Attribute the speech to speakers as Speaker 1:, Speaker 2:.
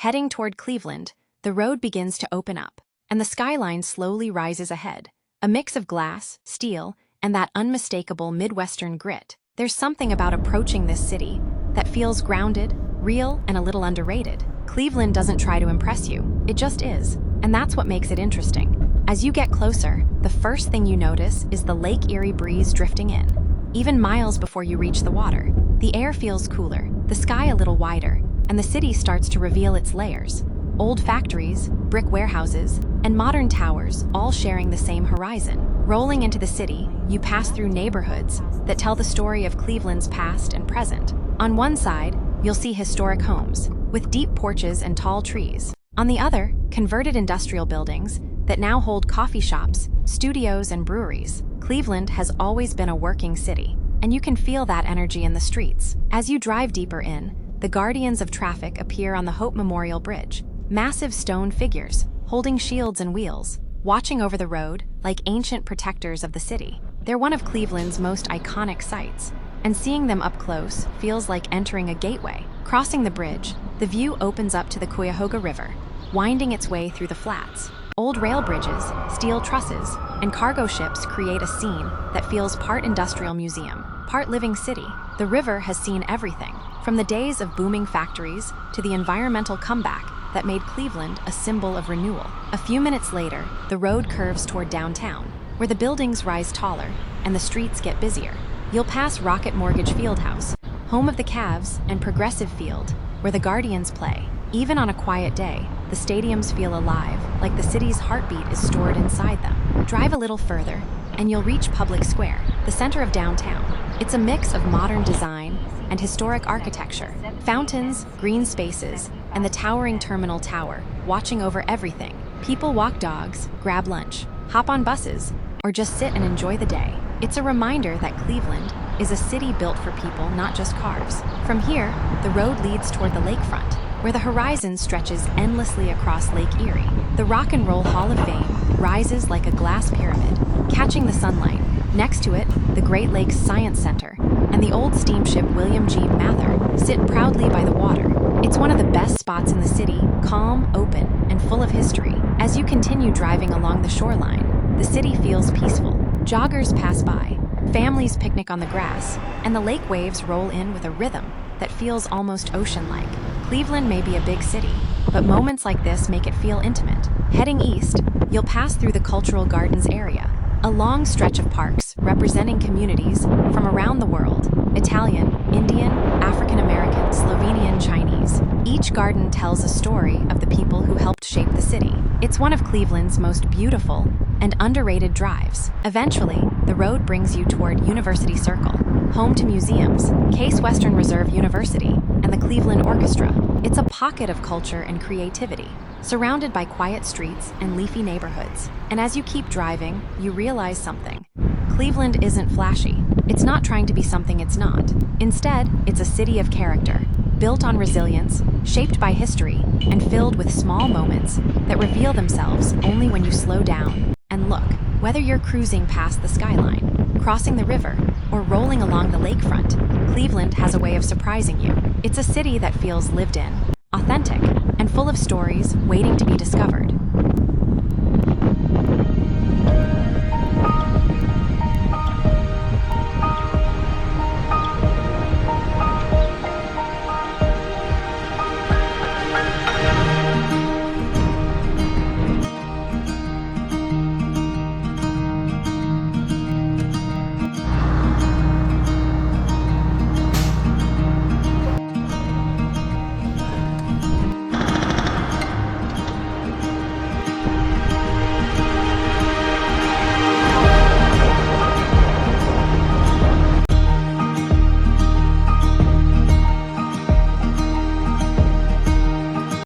Speaker 1: Heading toward Cleveland, the road begins to open up, and the skyline slowly rises ahead. A mix of glass, steel, and that unmistakable Midwestern grit. There's something about approaching this city that feels grounded, real, and a little underrated. Cleveland doesn't try to impress you, it just is, and that's what makes it interesting. As you get closer, the first thing you notice is the Lake Erie breeze drifting in. Even miles before you reach the water, the air feels cooler, the sky a little wider, and the city starts to reveal its layers. Old factories, brick warehouses, and modern towers all sharing the same horizon. Rolling into the city, you pass through neighborhoods that tell the story of Cleveland's past and present. On one side, you'll see historic homes, with deep porches and tall trees. On the other, converted industrial buildings that now hold coffee shops, studios, and breweries. Cleveland has always been a working city, and you can feel that energy in the streets. As you drive deeper in, the guardians of traffic appear on the Hope Memorial Bridge. Massive stone figures, holding shields and wheels, watching over the road like ancient protectors of the city. They're one of Cleveland's most iconic sights, and seeing them up close feels like entering a gateway. Crossing the bridge, the view opens up to the Cuyahoga River, winding its way through the flats. Old rail bridges, steel trusses, and cargo ships create a scene that feels part industrial museum, part living city. The river has seen everything, from the days of booming factories to the environmental comeback that made Cleveland a symbol of renewal. A few minutes later, the road curves toward downtown, where the buildings rise taller and the streets get busier. You'll pass Rocket Mortgage FieldHouse, home of the Cavs, and Progressive Field, where the Guardians play. Even on a quiet day, the stadiums feel alive, like the city's heartbeat is stored inside them. Drive a little further, and you'll reach Public Square, the center of downtown. It's a mix of modern design and historic architecture. Fountains, green spaces, and the towering terminal tower, watching over everything. People walk dogs, grab lunch, hop on buses, or just sit and enjoy the day. It's a reminder that Cleveland is a city built for people, not just cars. From here, the road leads toward the lakefront, where the horizon stretches endlessly across Lake Erie. The Rock and Roll Hall of Fame rises like a glass pyramid, catching the sunlight. Next to it, the Great Lakes Science Center and the old steamship William G. Mather sit proudly by the water. It's one of the best spots in the city, calm, open, and full of history. As you continue driving along the shoreline, the city feels peaceful. Joggers pass by, families picnic on the grass, and the lake waves roll in with a rhythm that feels almost ocean-like. Cleveland may be a big city, but moments like this make it feel intimate. Heading east, you'll pass through the Cultural Gardens area, a long stretch of parks representing communities from around the world: Italian, Indian, African American, Slovenian, Chinese. Each garden tells a story of the people who helped shape the city. It's one of Cleveland's most beautiful and underrated drives. Eventually, the road brings you toward University Circle, home to museums, Case Western Reserve University, and the Cleveland Orchestra. It's a pocket of culture and creativity, surrounded by quiet streets and leafy neighborhoods. And as you keep driving, you realize something. Cleveland isn't flashy. It's not trying to be something it's not. Instead, it's a city of character, built on resilience, shaped by history, and filled with small moments that reveal themselves only when you slow down and look. Whether you're cruising past the skyline, crossing the river, or rolling along the lakefront, Cleveland has a way of surprising you. It's a city that feels lived in, authentic, and full of stories waiting to be discovered.